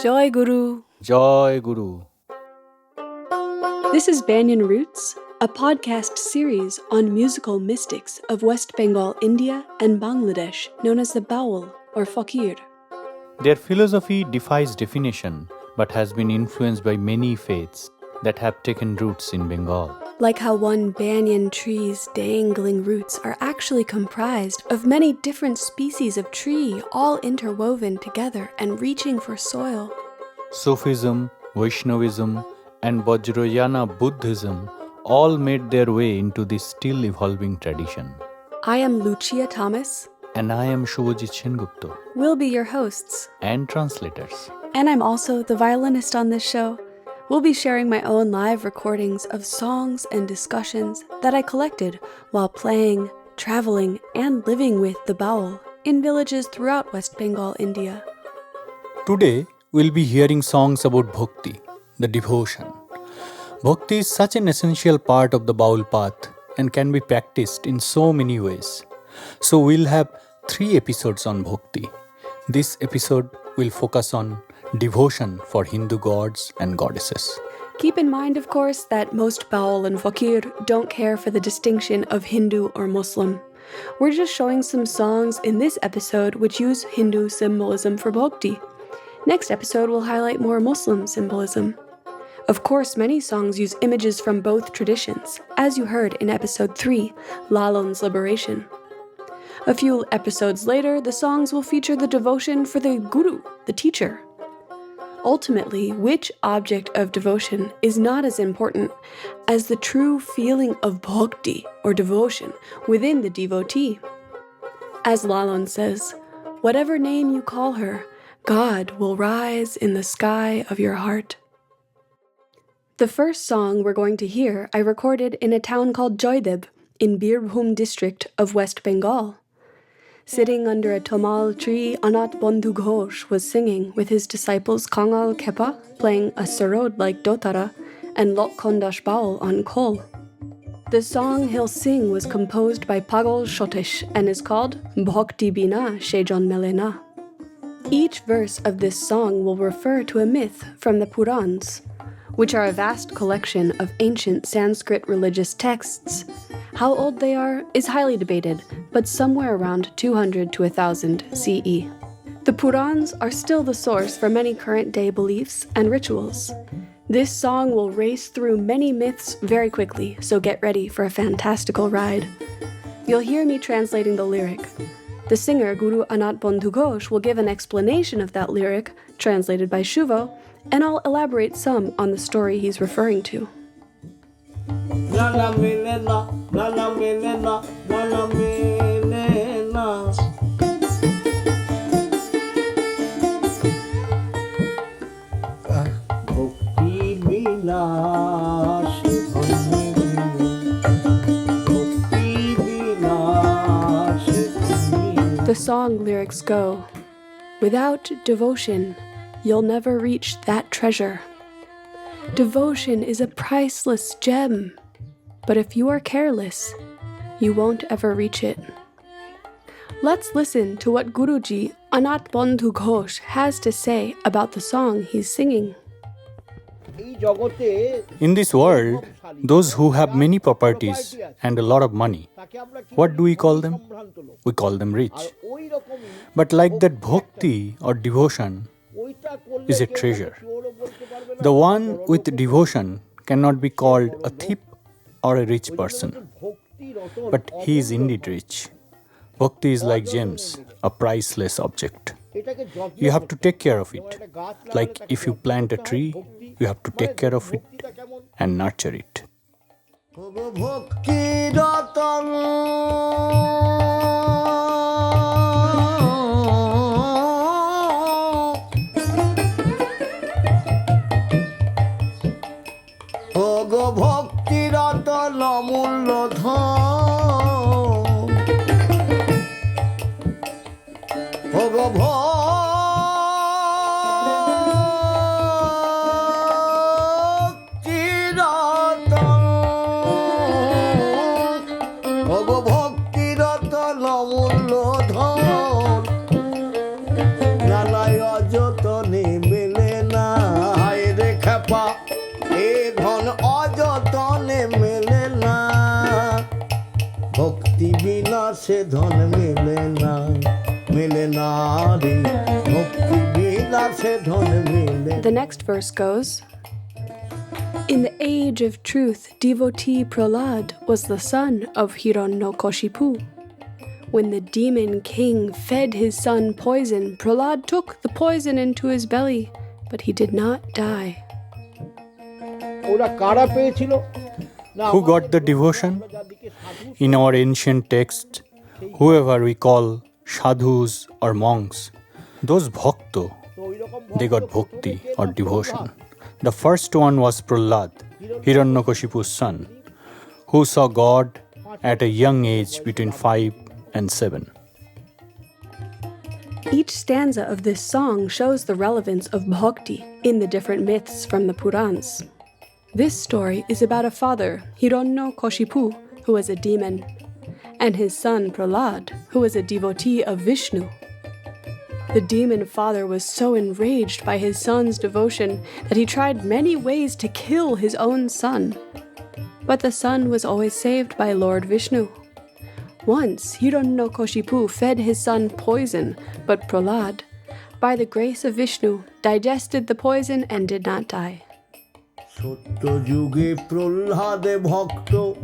Joy Guru. Joy Guru. This is Banyan Roots, a podcast series on musical mystics of West Bengal, India and Bangladesh, known as the Baul or Fakir. Their philosophy defies definition, but has been influenced by many faiths that have taken roots in Bengal. Like how one banyan tree's dangling roots are actually comprised of many different species of tree, all interwoven together and reaching for soil. Sufism, Vaishnavism, and Vajrayana Buddhism all made their way into this still evolving tradition. I am Lucia Thomas. And I am Shubhajit Sengupta. We'll be your hosts. And translators. And I'm also the violinist on this show. We'll be sharing my own live recordings of songs and discussions that I collected while playing, traveling, and living with the Baul in villages throughout West Bengal, India. Today, we'll be hearing songs about Bhakti, the devotion. Bhakti is such an essential part of the Baul path and can be practiced in so many ways. So we'll have 3 episodes on Bhakti. This episode will focus on devotion for Hindu gods and goddesses. Keep in mind, of course, that most Baul and Fakir don't care for the distinction of Hindu or Muslim. We're just showing some songs in this episode which use Hindu symbolism for Bhakti. Next episode will highlight more Muslim symbolism. Of course, many songs use images from both traditions, as you heard in episode 3, Lalon's Liberation. A few episodes later, the songs will feature the devotion for the Guru, the teacher. Ultimately, which object of devotion is not as important as the true feeling of bhakti, or devotion, within the devotee. As Lalon says, whatever name you call her, God will rise in the sky of your heart. The first song we're going to hear I recorded in a town called Joydeb in Birbhum district of West Bengal. Sitting under a tomal tree, Anath Bondhu Ghosh was singing with his disciples Kangal Kepa playing a sarod like Dotara and Lokkondash Baul on khol. The song he'll sing was composed by Pagal Sotish and is called Bhakti Bina Shejon Mele na. Each verse of this song will refer to a myth from the Purans, which are a vast collection of ancient Sanskrit religious texts. How old they are is highly debated, but somewhere around 200 to 1000 CE. The Purans are still the source for many current-day beliefs and rituals. This song will race through many myths very quickly, so get ready for a fantastical ride. You'll hear me translating the lyric. The singer, Guru Anath Bondhu Ghosh, will give an explanation of that lyric, translated by Shuvo, and I'll elaborate some on the story he's referring to. The song lyrics go, without devotion, you'll never reach that treasure. Devotion is a priceless gem, but if you are careless, you won't ever reach it. Let's listen to what Guruji Anath Bondhu Ghosh has to say about the song he's singing. In this world, those who have many properties and a lot of money, what do we call them? We call them rich. But like that bhakti or devotion is a treasure. The one with devotion cannot be called a thief or a rich person, but he is indeed rich. Bhakti is like gems, a priceless object. You have to take care of it. Like if you plant a tree, you have to take care of it and nurture it. The next verse goes, in the age of truth, devotee Prahlad was the son of Hiranyakashipu. When the demon king fed his son poison, Prahlad took the poison into his belly, but he did not die. Who got the devotion? In our ancient text, whoever we call sadhus or monks, those bhakto, they got bhakti or devotion. The first one was Prahlad, Hiranyakashipu's son, who saw God at a young age between 5 and 7. Each stanza of this song shows the relevance of bhakti in the different myths from the Purans. This story is about a father, Hiranyakashipu, who was a demon, and his son Prahlad, who was a devotee of Vishnu. The demon father was so enraged by his son's devotion that he tried many ways to kill his own son. But the son was always saved by Lord Vishnu. Once, Hiranyakashipu fed his son poison, but Prahlad, by the grace of Vishnu, digested the poison and did not die. Satyayuge Prahlade Bhakto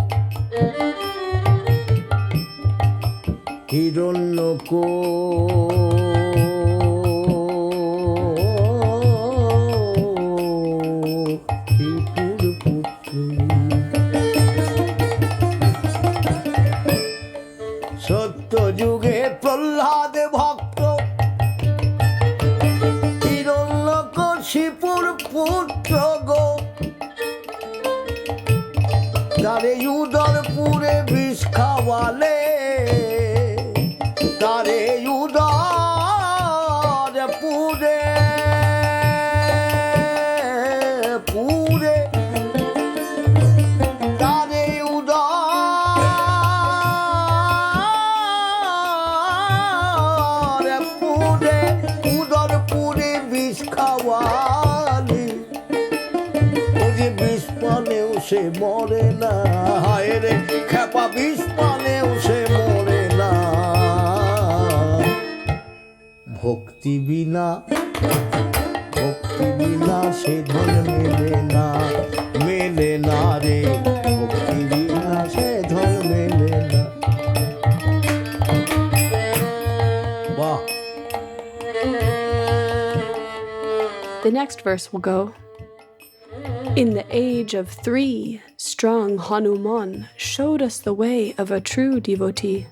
Hiranyakashipu Satyayuge Prahlade Bhakto Hiranyakashipur putra go Tare udar pure bish khawale Tare udar pure Tare udar pure bish khawale Oje bish paneu se more na haye re khapa bish paneu se more na Bhakti Bina se dhon mele na re Bhakti Bina se dhon mele na Wow. The next verse will go, in the age of 3, strong Hanuman showed us the way of a true devotee.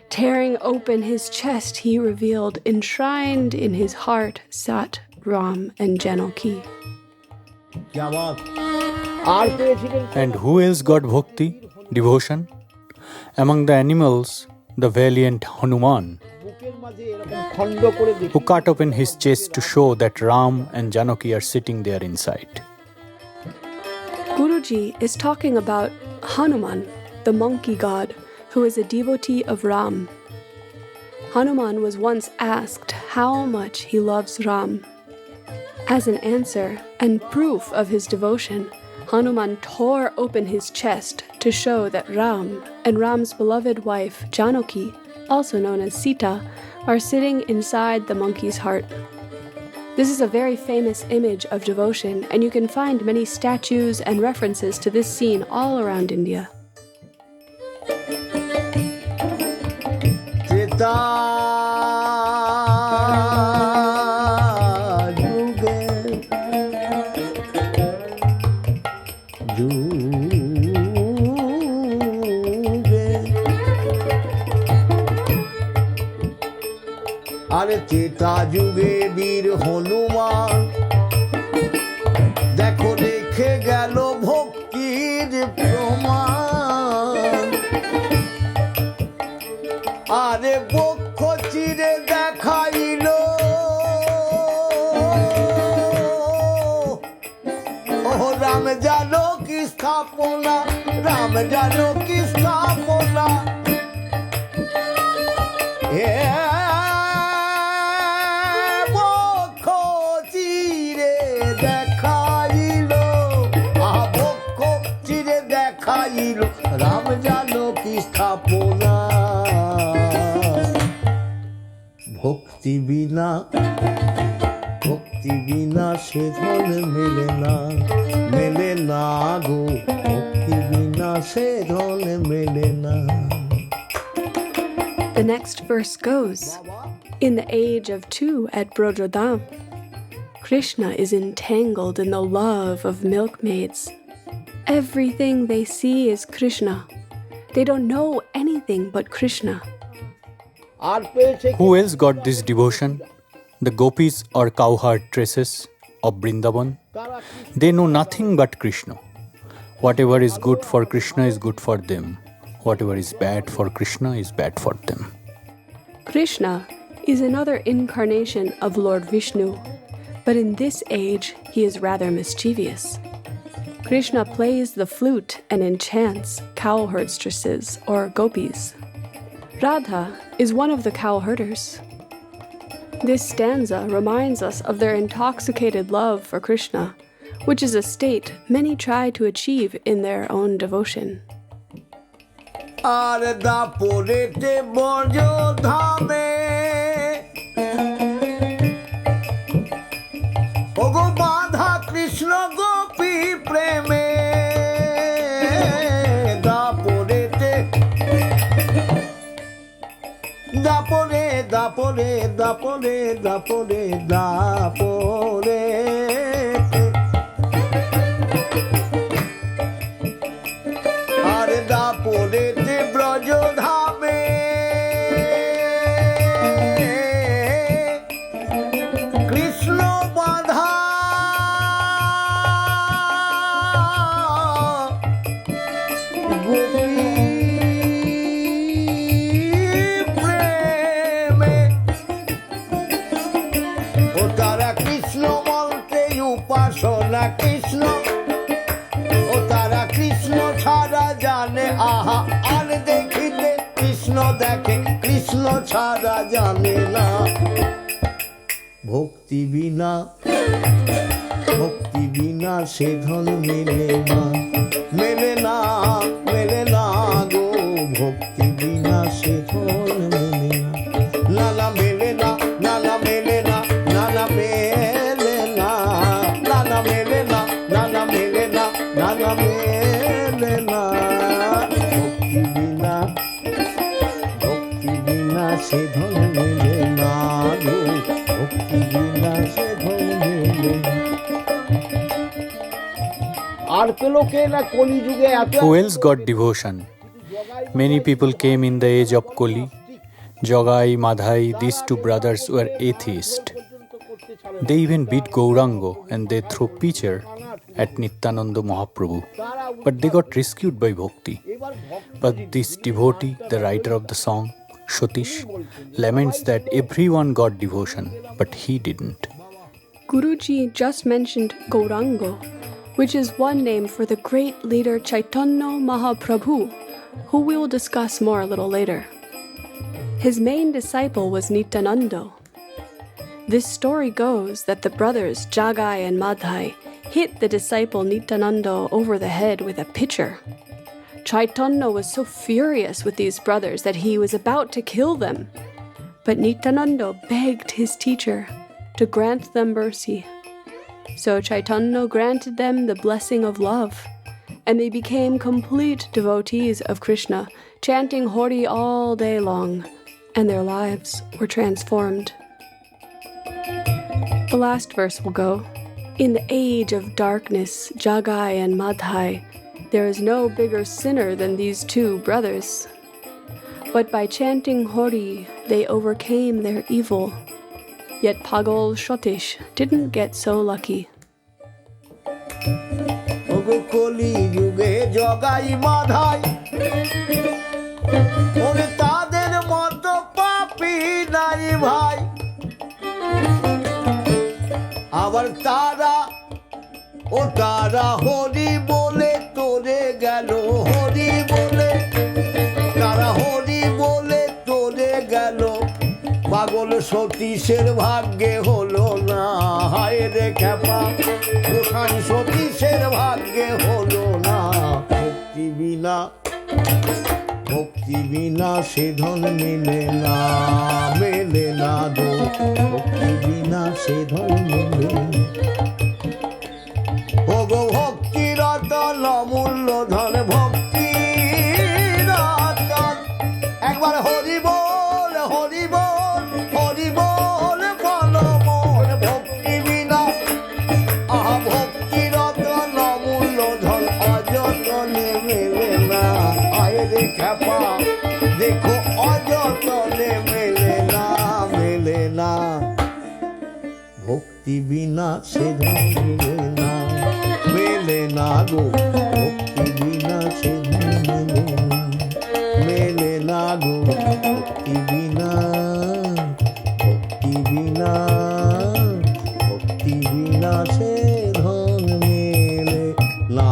Tearing open his chest, he revealed, enshrined in his heart, sat Ram and Janaki. And who else got bhakti, devotion? Among the animals, the valiant Hanuman, who cut open his chest to show that Ram and Janaki are sitting there inside. Guruji is talking about Hanuman, the monkey god, who is a devotee of Ram. Hanuman was once asked how much he loves Ram. As an answer and proof of his devotion, Hanuman tore open his chest to show that Ram and Ram's beloved wife Janaki, also known as Sita, are sitting inside the monkey's heart. This is a very famous image of devotion, and you can find many statues and references to this scene all around India. আরে তেতা যুগে বীর হনুমান দেখো রেখে গেল ভক্তির প্রমাণ আরে বক্ষ চিরে দেখাইল ও রাম জানো কি স্থাপনা রাম জানো কি স্থাপনা রাম জানো কি স্থাপনা ভক্তি ভক্তি বিনা সে ধন মেলে না গো, ভক্তি বিনা সে ধন মেলে না। The next verse goes, in the age of 2 at Brojodham, Krishna is entangled in the love of milkmaids. Everything they see is Krishna. They don't know anything but Krishna. Who else got this devotion? The gopis or cowherd tresses of Vrindavan? They know nothing but Krishna. Whatever is good for Krishna is good for them. Whatever is bad for Krishna is bad for them. Krishna is another incarnation of Lord Vishnu, but in this age he is rather mischievous. Krishna plays the flute and enchants cowherdstresses or gopis. Radha is one of the cowherders. This stanza reminds us of their intoxicated love for Krishna, which is a state many try to achieve in their own devotion. আর দাপরেতে বজ্রধামে ওগো বাধা কৃষ্ণ গোপী প্রেমে, দাপরেতে দাপরে দাপরে দাপরে দাপরে দাপরে আর দাপরেতে ব্রজধামে কৃষ্ণ বাধা গোপী প্রেমে, ও তারা কৃষ্ণ মন্ত্রে উপাসনা কৃষ্ণ, ও তারা কৃষ্ণ ছাড়া জানে আহা আর দেখিতে কৃষ্ণ দেখে, কৃষ্ণ ছাড়া জানে না। ভক্তি বিনা সে ধন মেলে না গো, ভক্তি বিনা সে ধন মেলে না। নানা মেলে না, নানা মেলে না, নানা মেলে না, নানা মেলে না, নানা মেলে না, নানা মেলে না। ভক্তি বিনা সে ধন মেলে না গো, ভক্তি বিনা সে ধন মেলে না। আর পেলো কে না কলিযুগে এত। Who else got devotion? Many people came in the age of Kali. Jogai, Madhai, these two brothers were atheists. They even beat Gaurango and they threw pitcher at Nityananda Mahaprabhu. But they got rescued by Bhakti. But this devotee, the writer of the song, Sotish, laments that everyone got devotion, but he didn't. Guruji just mentioned Gaurango, which is one name for the great leader Chaitanya Mahaprabhu, who we will discuss more a little later. His main disciple was Nityananda. This story goes that the brothers Jagai and Madhai hit the disciple Nityananda over the head with a pitcher. Chaitanya was so furious with these brothers that he was about to kill them. But Nityananda begged his teacher to grant them mercy. So Chaitanya granted them the blessing of love, and they became complete devotees of Krishna, chanting Hori all day long, and their lives were transformed. The last verse will go, in the age of darkness, Jagai and Madhai, there is no bigger sinner than these two brothers. But by chanting Hori, they overcame their evil. Yet Pagal Sotish didn't get so lucky. কলি যুগে জগাই মাধাই ওরে তাদের মতো পাপী নাই ভাই, আবার তারা হরি বলে তোরে গেল, হরি বলে তারা হরি বলে তোরে গেল। পাগল সতীশের ভাগ্যে হলো না, হায় রে খেপা গোসাই সতীশের ভাগ্যে হলো না। ভক্তি বিনা সে ধন মেলে না, মেলে না গো, ভক্তি বিনা সে ধন মেলে না। ও গো ভক্তি রতন অমূল্য ধন, ভক্তি রতন, একবার হরি বল, হরি বল, হরি বল বলো মোর, ভক্তি বিনা, আহা ভক্তি রতন অমূল্য ধন, অযতনে মেলে না, আয় রে খ্যাপা দেখো অযতনে মেলে না, মেলে না, ভক্তি বিনা সে ধন মেলে না, মেলে না গো, ভক্তি বিনা সে ধন মেলে না, মেলে না গো, ভক্তি বিনা, ভক্তি বিনা, ভক্তি বিনা সে ধন মেলে না।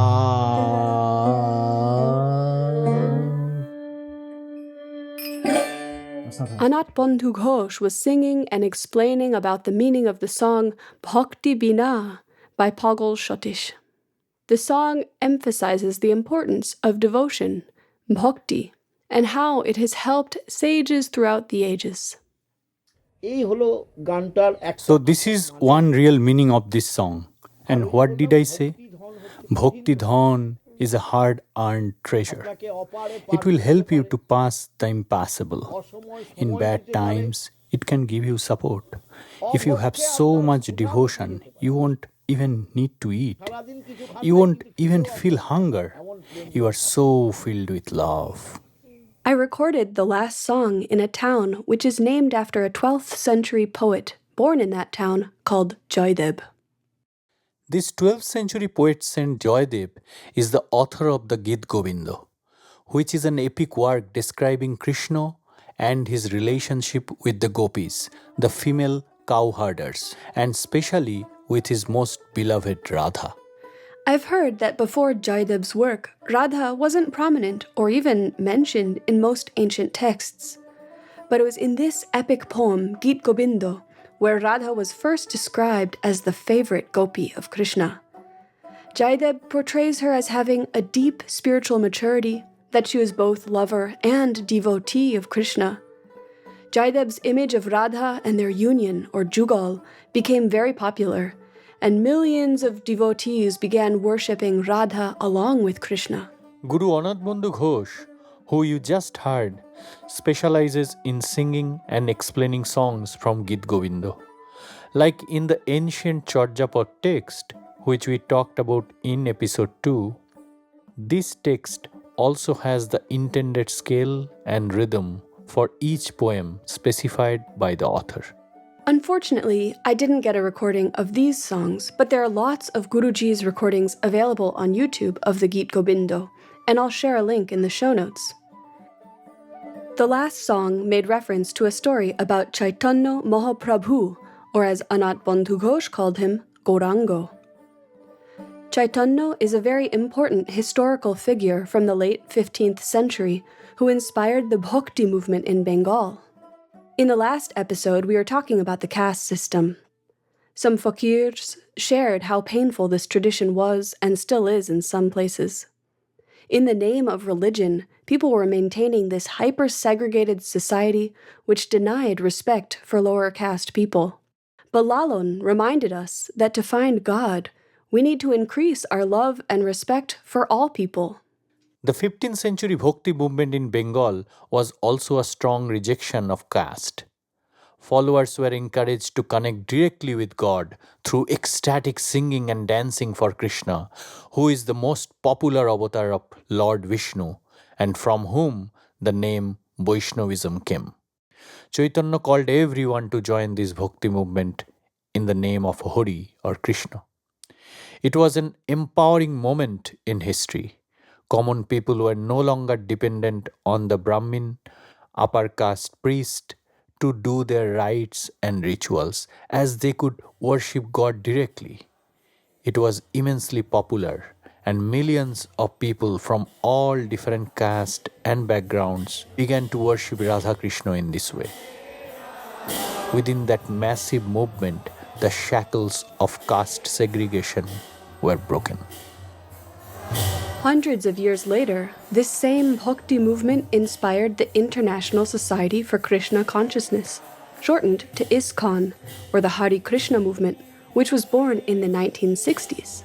Anath Bondhu Ghosh was singing and explaining about the meaning of the song Bhakti Bina by Baul Sotish. The song emphasizes the importance of devotion, bhakti, and how it has helped sages throughout the ages. এই হলো গানটার এক। So this is one real meaning of this song. And what did I say? Bhakti Dhon is a hard-earned treasure. It will help you to pass the impassable. In bad times, it can give you support. If you have so much devotion, you won't even need to eat. You won't even feel hunger. You are so filled with love. I recorded the last song in a town which is named after a 12th century poet born in that town called Jadubindu. This 12th century poet Saint Joydev is the author of the Gita, which is an epic work describing Krishna and his relationship with the gopis, the female cow herders, and especially with his most beloved Radha. I've heard that before Jayadev's work, Radha wasn't prominent or even mentioned in most ancient texts. But it was in this epic poem, Gita, where Radha was first described as the favorite gopi of Krishna. Jayadev portrays her as having a deep spiritual maturity, that she was both lover and devotee of Krishna. Jayadev's image of Radha and their union, or jugal, became very popular, and millions of devotees began worshipping Radha along with Krishna. Guru Anath Bondhu Ghosh, who you just heard, specializes in singing and explaining songs from Gita Govinda. Like in the ancient Charjapad text, which we talked about in episode 2, this text also has the intended scale and rhythm for each poem specified by the author. Unfortunately, I didn't get a recording of these songs, but there are lots of Guruji's recordings available on YouTube of the Gita Govinda, and I'll share a link in the show notes. The last song made reference to a story about Chaitanya Mahaprabhu, or as Anath Bondhu Ghosh called him, Gaurango. Chaitanya is a very important historical figure from the late 15th century who inspired the Bhakti movement in Bengal. In the last episode, we were talking about the caste system. Some Fakirs shared how painful this tradition was and still is in some places. In the name of religion, people were maintaining this hyper-segregated society which denied respect for lower caste people. But Lalon reminded us that to find God, we need to increase our love and respect for all people. The 15th century Bhakti movement in Bengal was also a strong rejection of caste. Followers were encouraged to connect directly with God through ecstatic singing and dancing for Krishna, who is the most popular avatar of Lord Vishnu, and from whom the name Vaishnavism came. Chaitanya called everyone to join this Bhakti movement in the name of Hari or Krishna. It was an empowering moment in history. Common people were no longer dependent on the Brahmin, upper caste priest to do their rites and rituals, as they could worship God directly. It was immensely popular, and millions of people from all different castes and backgrounds began to worship Radha Krishna in this way. Within that massive movement, the shackles of caste segregation were broken. Hundreds of years later, this same Bhakti movement inspired the International Society for Krishna Consciousness, shortened to ISKCON, or the Hare Krishna movement, which was born in the 1960s.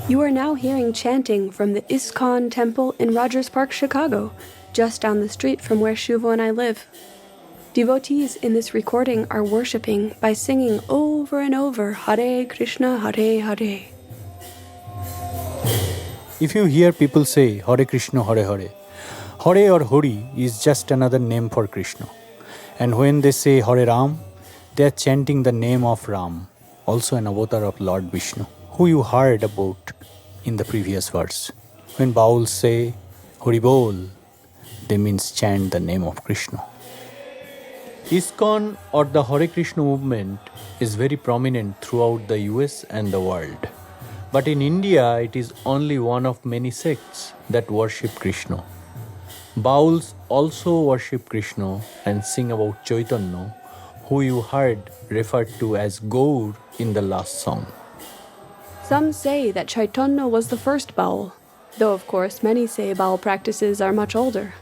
You are now hearing chanting from the ISKCON temple in Rogers Park, Chicago, just down the street from where Shuvo and I live. Devotees in this recording are worshipping by singing over and over Hare Krishna, Hare Hare. If you hear people say Hare Krishna, Hare Hare, Hare or Hari is just another name for Krishna. And when they say Hare Ram, they are chanting the name of Ram, also an avatar of Lord Vishnu, who you heard about in the previous verse. When Baul say Hari Bol, they means chant the name of Krishna. ISKCON or the Hare Krishna movement is very prominent throughout the US and the world. But in India, it is only one of many sects that worship Krishna. Bauls also worship Krishna and sing about Chaitanya, who you heard referred to as Gaur in the last song. Some say that Chaitanya was the first Baul, though of course many say Baul practices are much older.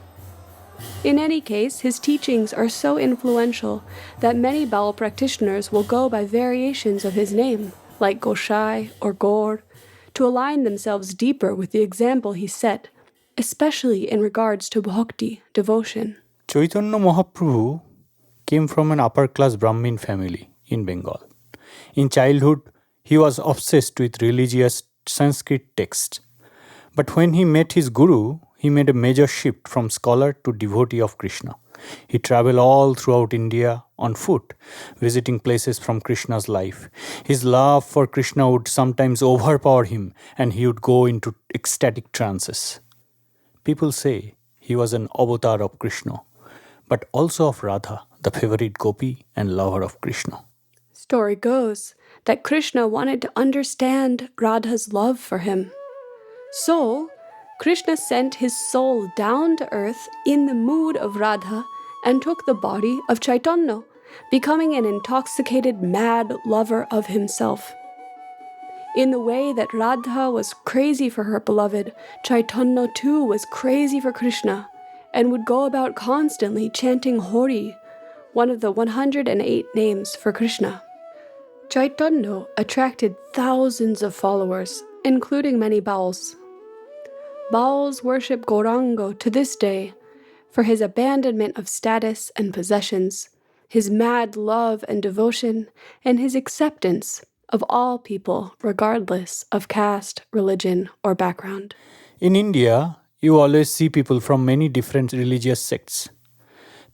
In any case, his teachings are so influential that many Baul practitioners will go by variations of his name, like Gosai or Gaur, to align themselves deeper with the example he set, especially in regards to bhakti, devotion. Chaitanya Mahaprabhu came from an upper-class Brahmin family in Bengal. In childhood, he was obsessed with religious Sanskrit texts. But when he met his guru, he made a major shift from scholar to devotee of Krishna. He traveled all throughout India on foot, visiting places from Krishna's life. His love for Krishna would sometimes overpower him and he would go into ecstatic trances. People say he was an avatar of Krishna, but also of Radha, the favorite gopi and lover of Krishna. Story goes that Krishna wanted to understand Radha's love for him. So, Krishna sent his soul down to earth in the mood of Radha and took the body of Chaitanya, becoming an intoxicated, mad lover of himself. In the way that Radha was crazy for her beloved, Chaitanya too was crazy for Krishna and would go about constantly chanting Hari, one of the 108 names for Krishna. Chaitanya attracted thousands of followers, including many Bauls. Bauls worship Gauranga to this day for his abandonment of status and possessions, his mad love and devotion, and his acceptance of all people regardless of caste, religion, or background. In India, you always see people from many different religious sects.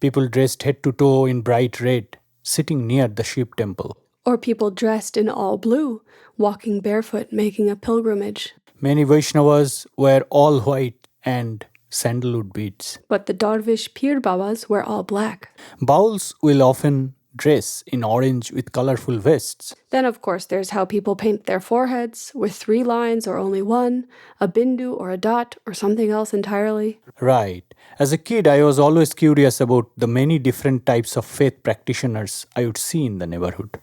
People dressed head to toe in bright red, sitting near the Shiv temple. Or people dressed in all blue, walking barefoot, making a pilgrimage. Many Vaishnavas wear all white and sandalwood beads. But the Darvish Pir Babas wear all black. Bauls will often dress in orange with colorful vests. Then, of course, there's how people paint their foreheads with 3 lines or only 1, a bindu or a dot or something else entirely. Right. As a kid, I was always curious about the many different types of faith practitioners I would see in the neighborhood.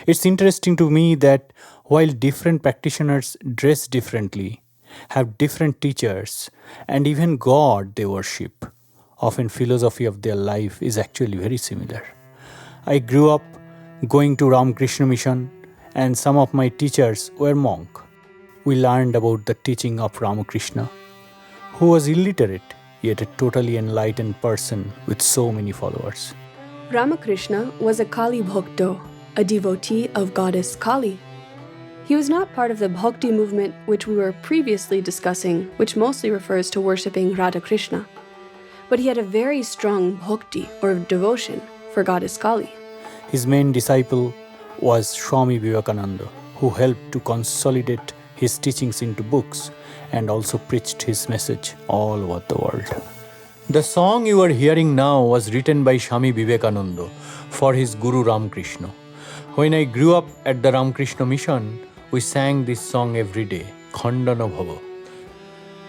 It's interesting to me that while different practitioners dress differently, have different teachers, and even God they worship, often philosophy of their life is actually very similar. I grew up going to Ramakrishna mission and some of my teachers were monk. We learned about the teaching of Ramakrishna, who was illiterate yet a totally enlightened person with so many followers. Ramakrishna was a Kali Bhakto, a devotee of goddess Kali. He was not part of the Bhakti movement which we were previously discussing, which mostly refers to worshipping Radha Krishna. But he had a very strong bhakti, or devotion, for goddess Kali. His main disciple was Swami Vivekananda, who helped to consolidate his teachings into books and also preached his message all over the world. The song you are hearing now was written by Swami Vivekananda for his Guru Ramakrishna. When I grew up at the Ramakrishna mission, we sang this song every day, Khandana Bhava.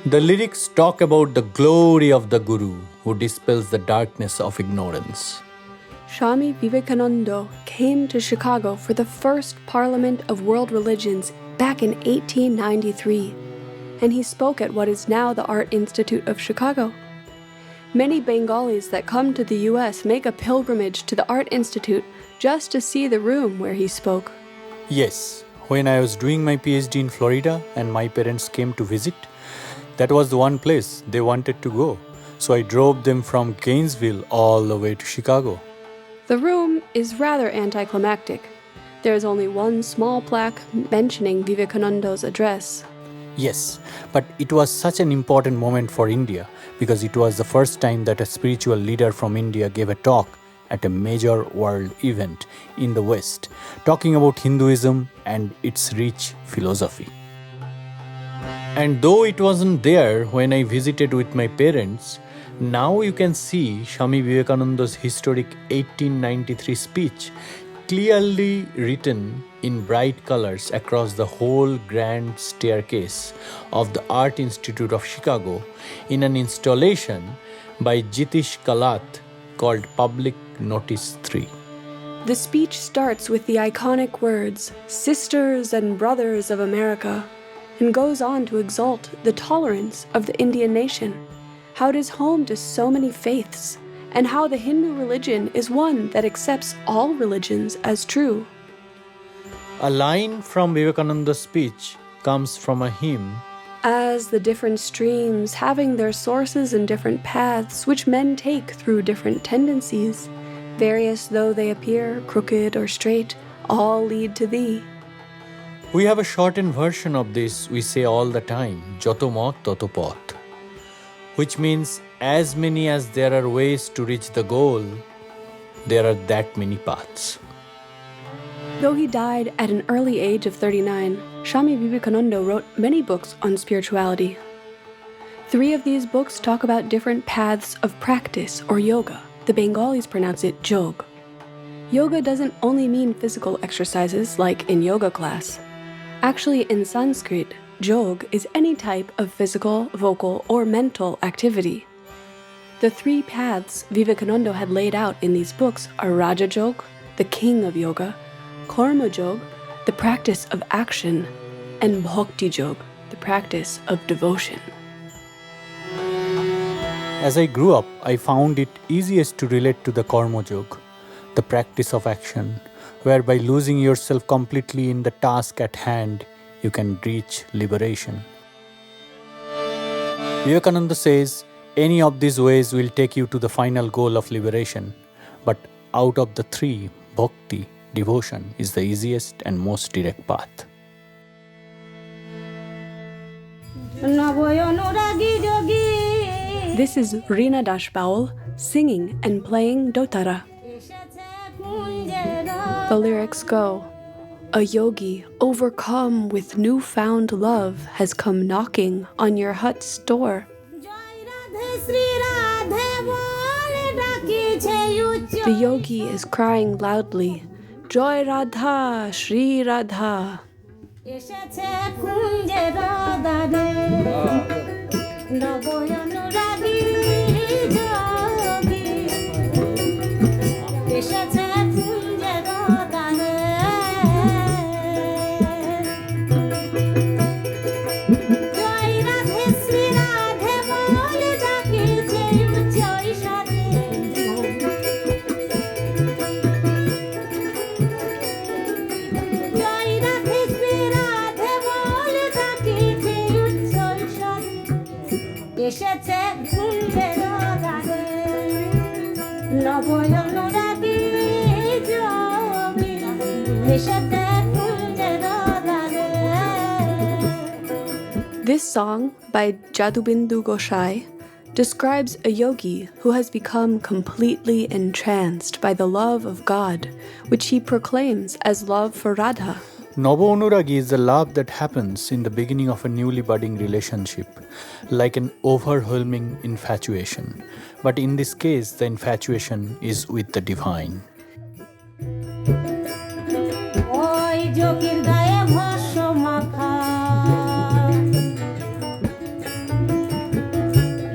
The lyrics talk about the glory of the Guru who dispels the darkness of ignorance. Swami Vivekananda came to Chicago for the first Parliament of World Religions back in 1893. and he spoke at what is now the Art Institute of Chicago. Many Bengalis that come to the US make a pilgrimage to the Art Institute just to see the room where he spoke. Yes, when I was doing my PhD in Florida and my parents came to visit, that was the one place they wanted to go. So I drove them from Gainesville all the way to Chicago. The room is rather anticlimactic. There is only one small plaque mentioning Vivekananda's address. Yes, but it was such an important moment for India because it was the first time that a spiritual leader from India gave a talk at a major world event in the West, talking about Hinduism and its rich philosophy. And though it wasn't there when I visited with my parents, now you can see Swami Vivekananda's historic 1893 speech clearly written in bright colors across the whole grand staircase of the Art Institute of Chicago in an installation by Jitish Kalath called Public Notice 3. The speech starts with the iconic words, "Sisters and Brothers of America," and goes on to exalt the tolerance of the Indian nation, how it is home to so many faiths, and how the Hindu religion is one that accepts all religions as true. A line from Vivekananda's speech comes from a hymn. As the different streams having their sources in different paths which men take through different tendencies, various though they appear, crooked or straight, all lead to thee. We have a shortened version of this we say all the time, Joto Mat Toto Path, which means as many as there are ways to reach the goal, there are that many paths. Though he died at an early age of 39, Swami Vivekananda wrote many books on spirituality. 3 of these books talk about different paths of practice or yoga. The Bengalis pronounce it jog. Yoga doesn't only mean physical exercises like in yoga class. Actually, in Sanskrit, jog is any type of physical, vocal, or mental activity. The 3 paths Vivekananda had laid out in these books are Raja Jog, the king of yoga, Karma Jog, the practice of action, and Bhakti Jog, the practice of devotion. As I grew up, I found it easiest to relate to the Karma Jog, the practice of action, whereby losing yourself completely in the task at hand, you can reach liberation. Vivekananda says, any of these ways will take you to the final goal of liberation, but out of the 3, Bhakti, devotion, is the easiest and most direct path. This is Rina Baul singing and playing Dotara. The lyrics go, "A yogi overcome with newfound love has come knocking on your hut's door. The yogi is crying loudly, Joy Radha, Shri Radha. Eseche Kunjero Anurager yogi. Eseche Kunjero Joy Radhe Shri Radhe bole ডাকিছে উচ্চই স্বরে। জয় রাধে শ্রী রাধে বলে ডাকিছে উচ্চই স্বরে। এসেছে কুঞ্জেরো দ্বারে নব অনুরাগী যোগী। এসেছে কুঞ্জেরো দ্বারে। This song by Jadubindu Gosai describes a yogi who has become completely entranced by the love of God, which he proclaims as love for Radha. Nava Anuragi is the love that happens in the beginning of a newly budding relationship, like an overwhelming infatuation. But in this case, the infatuation is with the divine. ওই যোগীর গায়ে ভস্ম মাখা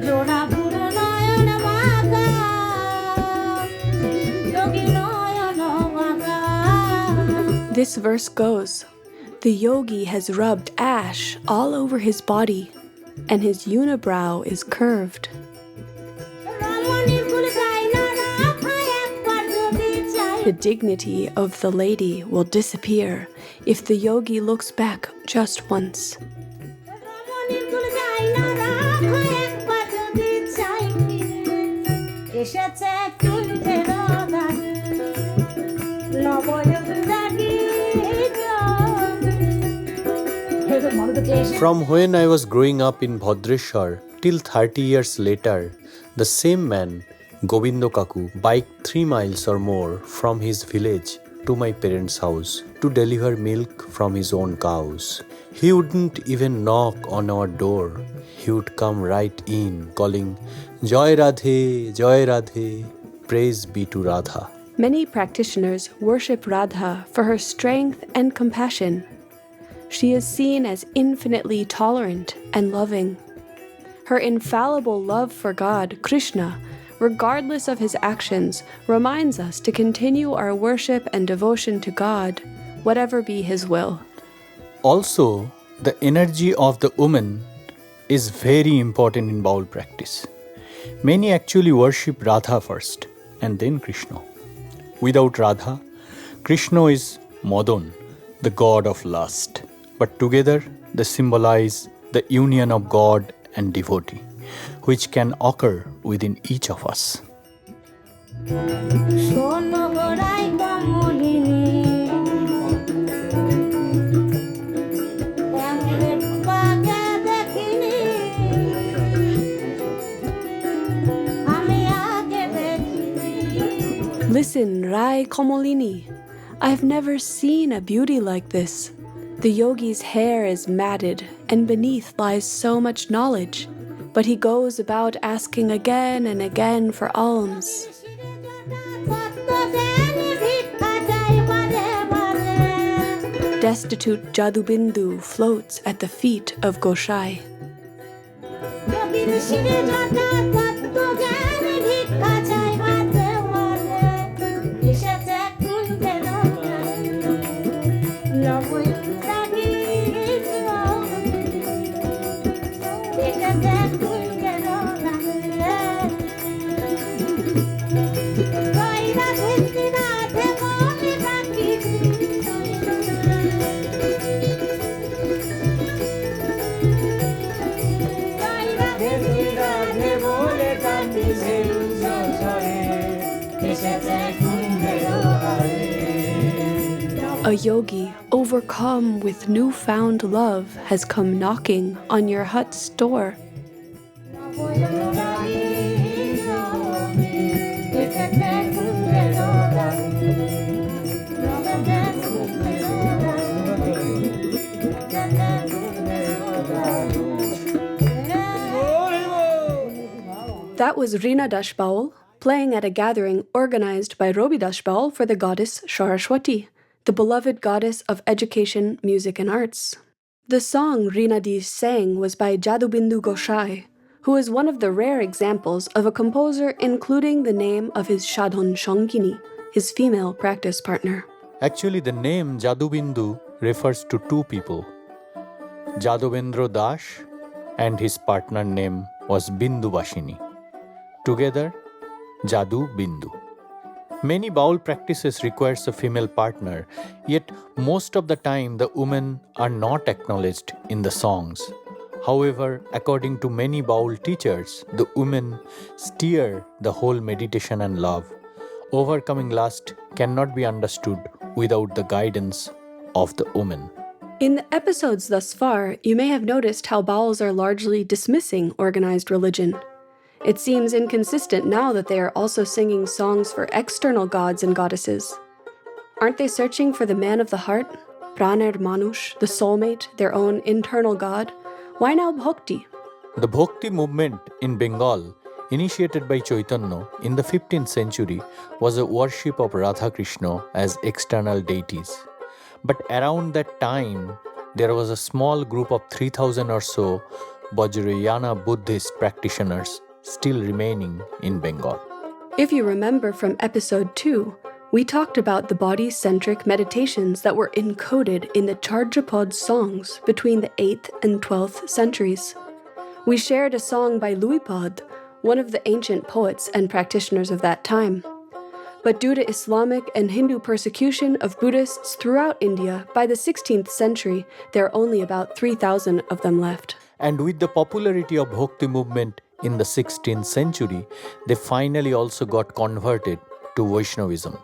জোড়া পুরো নয়ন মাখা যোগী নয়ন মাখা। This verse goes, The yogi has rubbed ash all over his body, and his unibrow is curved. The dignity of the lady will disappear if the yogi looks back just once. From when I was growing up in Bhadreshwar till 30 years later, the same man, Gobindo Kaku, biked 3 miles or more from his village to my parents' house to deliver milk from his own cows. He wouldn't even knock on our door. He would come right in, calling, Joy Radhe, Joy Radhe, praise be to Radha. Many practitioners worship Radha for her strength and compassion. She is seen as infinitely tolerant and loving. Her infallible love for God, Krishna, regardless of his actions, reminds us to continue our worship and devotion to God, whatever be his will. Also, the energy of the woman is very important in Baul practice. Many actually worship Radha first and then Krishna. Without Radha, Krishna is Madan, the god of lust. But together they symbolize the union of God and devotee, which can occur within each of us. Listen, Rai Komolini. I've never seen a beauty like this. The yogi's hair is matted, and beneath lies so much knowledge, but he goes about asking again and again for alms. Destitute Jadubindu floats at the feet of Gosai. A yogi, overcome with newfound love, has come knocking on your hut's door. That was Rina Baul playing at a gathering organized by Rabi Baul for the goddess Saraswati, the beloved goddess of education, music, and arts. The song Rina sang was by Jadubindu Gosai, who is one of the rare examples of a composer including the name of his Shadhon Shangini, his female practice partner. Actually, the name Jadubindu refers to 2 people, Jadavendra Das and his partner name was Bindu Bashini. Together, Jadubindu. Many Baul practices requires a female partner, yet most of the time the women are not acknowledged in the songs. However, according to many Baul teachers, the women steer the whole meditation and love. Overcoming lust cannot be understood without the guidance of the woman. In the episodes thus far, you may have noticed how Bauls are largely dismissing organized religion. It seems inconsistent now that they are also singing songs for external gods and goddesses. Aren't they searching for the man of the heart, Praner Manush, the soulmate, their own internal god? Why now Bhakti? The Bhakti movement in Bengal, initiated by Chaitanya in the 15th century, was a worship of Radha Krishna as external deities. But around that time, there was a small group of 3,000 or so Vajrayana Buddhist practitioners still remaining in Bengal. If you remember from episode 2, we talked about the body-centric meditations that were encoded in the Charjapad songs between the 8th and 12th centuries. We shared a song by Luipad, one of the ancient poets and practitioners of that time. But due to Islamic and Hindu persecution of Buddhists throughout India, by the 16th century, there are only about 3,000 of them left. And with the popularity of Bhakti movement in the 16th century, they finally also got converted to Vaishnavism.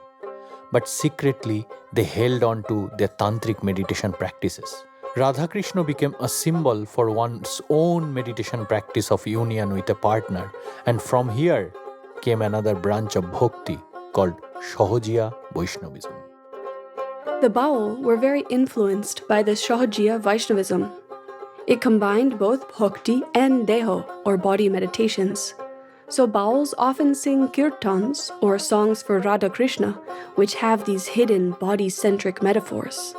But secretly, they held on to their tantric meditation practices. Radha Krishna became a symbol for one's own meditation practice of union with a partner, and from here came another branch of Bhakti called Sahajiya Vaishnavism. The Baul were very influenced by the Sahajiya Vaishnavism. It combined both bhakti and deho, or body meditations. So Bauls often sing kirtans, or songs for Radha Krishna, which have these hidden body-centric metaphors.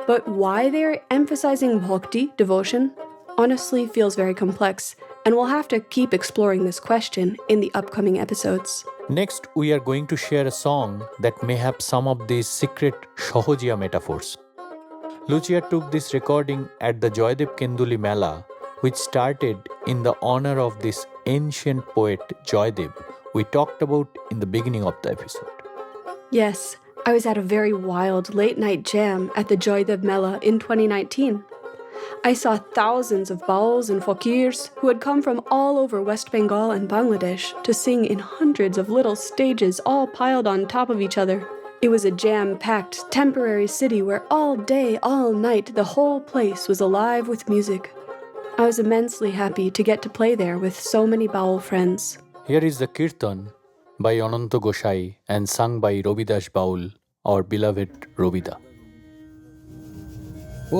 But why they're emphasizing bhakti, devotion, honestly feels very complex, and we'll have to keep exploring this question in the upcoming episodes. Next, we are going to share a song that may have some of these secret Sahajiya metaphors. Lucia took this recording at the Joydev Kenduli Mela, which started in the honor of this ancient poet Joydev we talked about in the beginning of the episode. Yes, I was at a very wild late-night jam at the Joydev Mela in 2019. I saw thousands of Bauls and Fakirs who had come from all over West Bengal and Bangladesh to sing in hundreds of little stages all piled on top of each other. It was a jam-packed, temporary city where all day, all night, the whole place was alive with music. I was immensely happy to get to play there with so many Baul friends. Here is the Kirtan by Ananta Gosai and sung by Robidas Baul, our beloved Robida.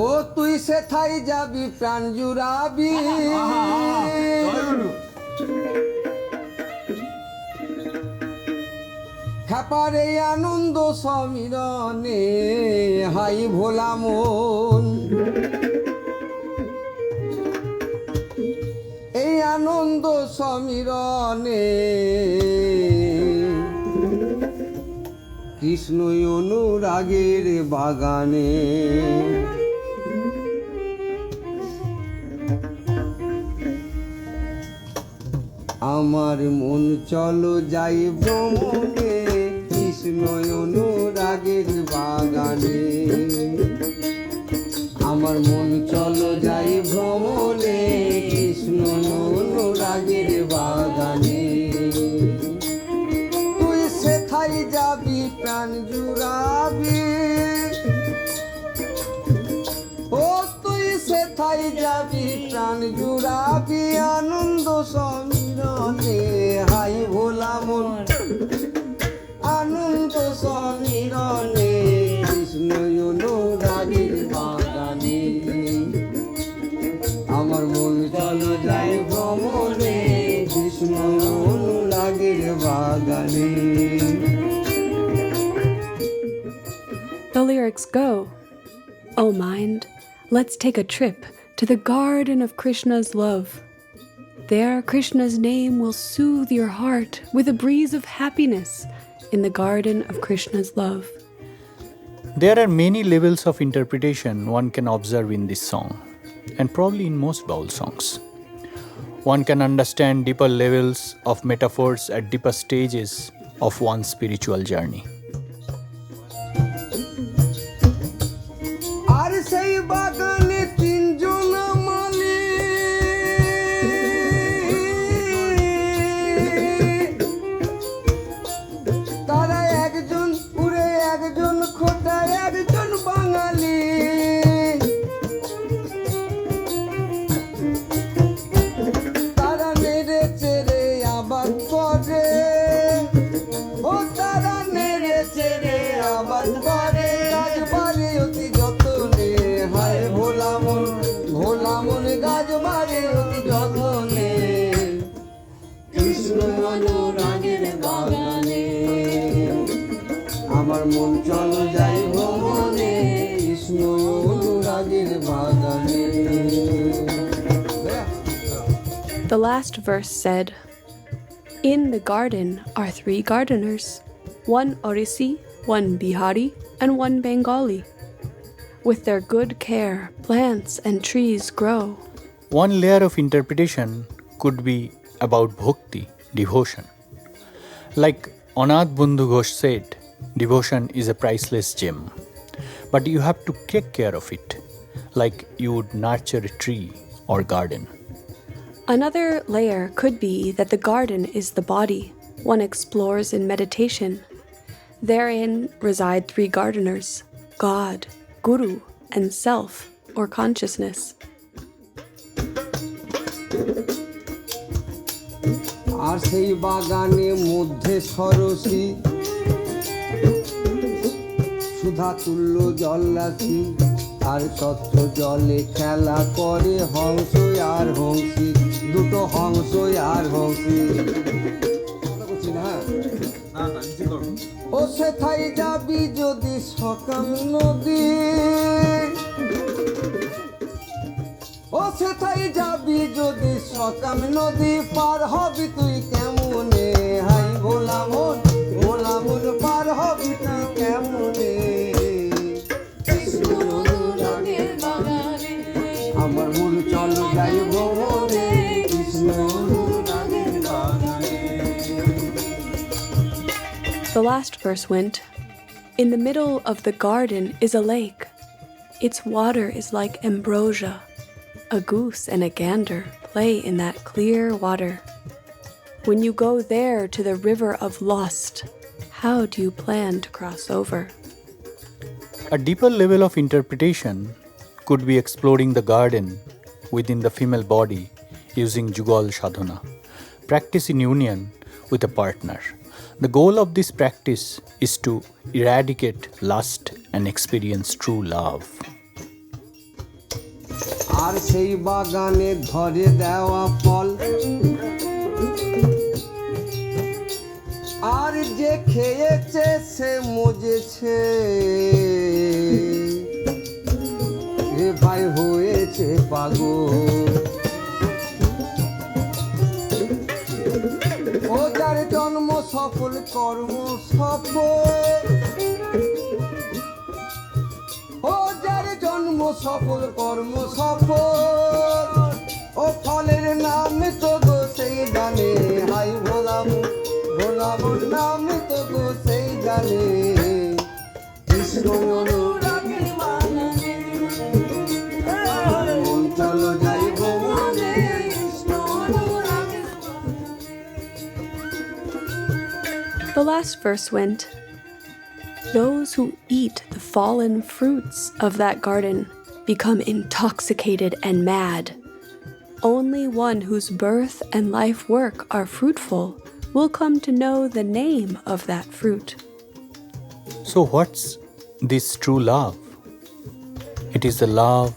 ও তুই সেথায় যাবি প্রাণ জুড়াবি খাপারে আনন্দ সমীরণে high ভোলা মন এই আনন্দ সমীরণে কৃষ্ণ অনুরাগের বাগানে আমার মন চলো যাই ভ্রমণে কৃষ্ণ অনুরাগের বাগানে আমার মন চলো যাই ভ্রমণে কৃষ্ণ অনুরাগের বাগানে তুই সেথায় যাবি প্রাণ জুড়াবি ও তুই সেথায় যাবি প্রাণ জুড়াবি আনন্দ সমীরণে হাই ভোলা মন আনন্দ সমীরণে কৃষ্ণ অনুরাগের বাগানে আমার মন চলো যায় ভ্রমণে কৃষ্ণ অনুরাগের বাগানে. The lyrics go, "Oh mind, let's take a trip to the garden of Krishna's love. There Krishna's name will soothe your heart with a breeze of happiness in the garden of Krishna's love." There are many levels of interpretation one can observe in this song, and probably in most Baul songs. One can understand deeper levels of metaphors at deeper stages of one's spiritual journey. আর সেই বাগানে তিনজন মালি তারা একজন পুরে একজন খোটা একজন বাঙালি তারা নেড়ে চেড়ে আবাদ করে ও তারা নেড়ে চেড়ে আবাদ করে গাছবাড়ি অতি যতনে হায় ভোলা মন গাছবাড়ি অতি যতনে কৃষ্ণ অনুরাগের বাগানে আমার মন চলো যাই ভ্রমণে কৃষ্ণ অনুরাগের বাগানে. The last verse said, "In the garden are 3 gardeners. one Orisi, one Bihari, and one Bengali. With their good care, plants and trees grow. One layer of interpretation could be about bhakti, devotion. Like Anath Bondhu Ghosh said, devotion is a priceless gem. But you have to take care of it, like you would nurture a tree or garden. Another layer could be that the garden is the body one explores in meditation. Therein reside three gardeners: God, Guru, and self, or consciousness. আর সেই বাগানে মধ্যে সরসী সুধা তুল্য জলরাশি আর স্বচ্ছ জলে খেলা করে হংস আর হংসী দুটো হংস আর হংসী ও সেথায় যাবি যদি সকাম নদী ও সেথায় যাবি যদি সকাম নদী পার হবি তুই কেমনে হাই ভোলা মন পার হবি তুই কেমনে আমার মন চলো যাই ভ্রমণে কৃষ্ণ অনুরাগের বাগানে। The last verse went, "In the middle of the garden is a lake. Its water is like ambrosia. A goose and a gander play in that clear water. When you go there to the river of lust, how do you plan to cross over?" A deeper level of interpretation could be exploring the garden within the female body using Jugal Sadhana, practice in union with a partner. The goal of this practice is to eradicate lust and experience true love. আর সেই বাগানে ধরে দেওয়া ফল আর যে খেয়েছে সে মজেছে এ ভাই হয়েছে পাগল ও যার জন্ম সফল কর্ম সফল ও যার জন্ম সফল কর্ম সফল ও ফলের নাম তো গো সেই জানে হাই ভোলাম নাম তো গো সেই জানে কৃষ্ণ অনুরাগের বাগানে মন চলো যাই ভ্রমণে কৃষ্ণ অনুরাগের বাগানে। The last verse went, "Those who eat the fallen fruits of that garden become intoxicated and mad. Only one whose birth and life work are fruitful will come to know the name of that fruit." So what's this true love? It is the love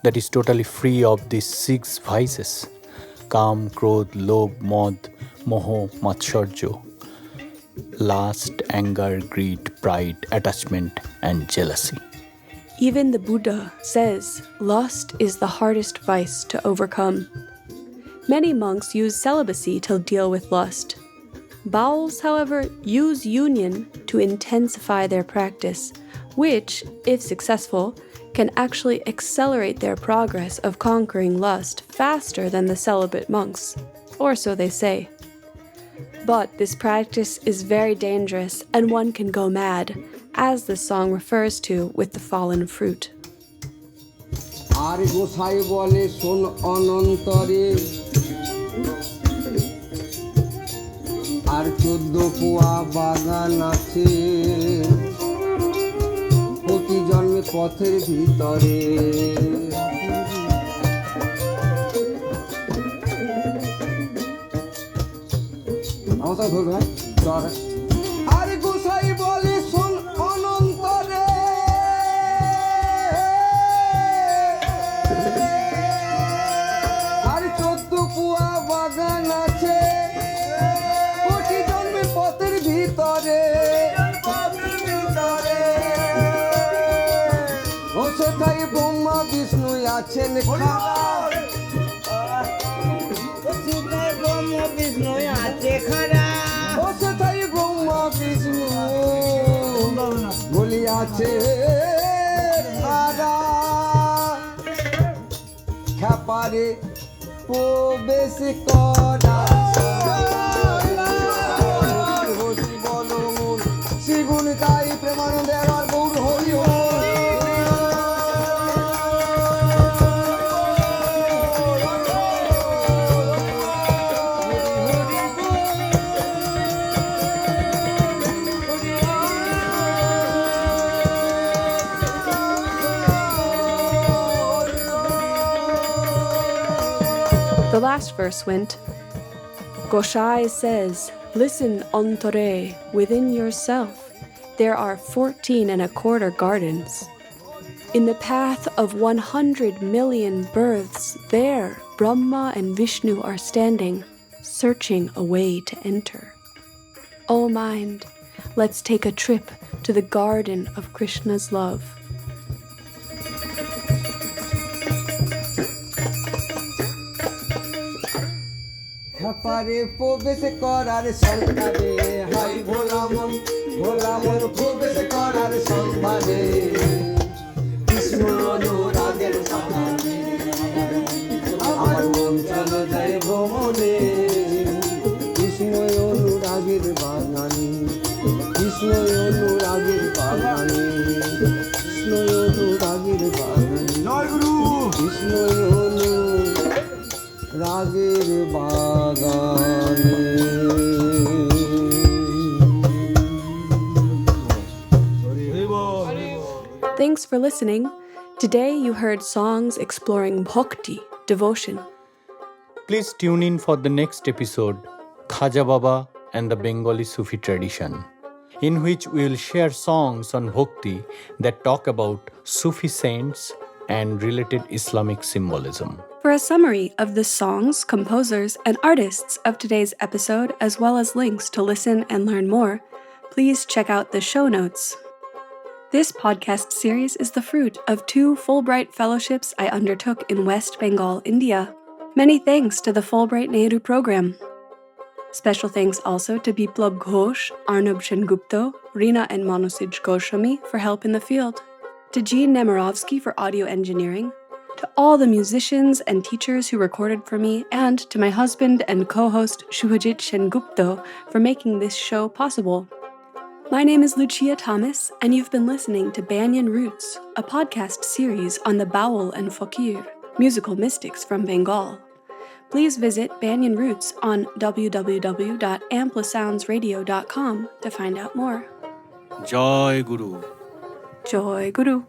that is totally free of these six vices: Kam, Krodh, Lobh, Modh, Moho, Matshorjo, lust, anger, greed, pride, attachment, and jealousy. Even the Buddha says lust is the hardest vice to overcome. Many monks use celibacy to deal with lust. Bauls, however, use union to intensify their practice, which, if successful, can actually accelerate their progress of conquering lust faster than the celibate monks, or so they say. But this practice is very dangerous and one can go mad, as this song refers to with the fallen fruit. আর গোসাই বলে শোন অনন্তরে আর 14 পোয়া বাগান আছে প্রতি জন্মে পথের ভিতরে আর গোসাই বলে শোন অনন্তরে আর 14 পোয়া বাগান আছে কোটি জন্মের পথের ভিতরে ও সেথায় ব্রহ্মা বিষ্ণু আছেন ও সেথায় ব্রহ্মা বিষ্ণু গাছের ধারা খ্যাপারে প্রবেশ করা হরি বল মন শিগুন তাই প্রেমানন্দে আর Gour Hari The last verse went, Gosai says, listen, Ontore, within yourself, there are 14.25 gardens. In the path of 100 million births, there Brahma and Vishnu are standing, searching a way to enter. O mind, let's take a trip to the garden of Krishna's love. খ্যাপারে প্রবেশ করার সন্ধানে high ভোলা মন প্রবেশ করার সন্ধানে কৃষ্ণ অনুরাগের সন্ধানে আমার মন চলো যায় ভ্রমণে কৃষ্ণ অনুরাগের বাগানে কৃষ্ণ অনুরাগের বাগানে কৃষ্ণ অনুরাগের বাগানে কৃষ্ণ রাগের বাগানে Thanks for listening. Today you heard songs exploring bhakti, devotion. Please tune in for the next episode, Khaja Baba and the Bengali Sufi tradition, in which we will share songs on bhakti that talk about Sufi saints and related Islamic symbolism. For a summary of the songs, composers, and artists of today's episode, as well as links to listen and learn more, please check out the show notes. This podcast series is the fruit of 2 Fulbright fellowships I undertook in West Bengal, India. Many thanks to the Fulbright Nehru program. Special thanks also to Biplab Ghosh, Arnab Sengupta, Rina and Manusij Goswami for help in the field, to Jean Nemirovsky for audio engineering, to all the musicians and teachers who recorded for me, and to my husband and co-host Shubhajit Sengupta for making this show possible. My name is Lucia Thomas, and you've been listening to Banyan Roots, a podcast series on the Baul and Fakir, musical mystics from Bengal. Please visit Banyan Roots on www.amplasoundsradio.com to find out more. Jai Guru. Joy Guru.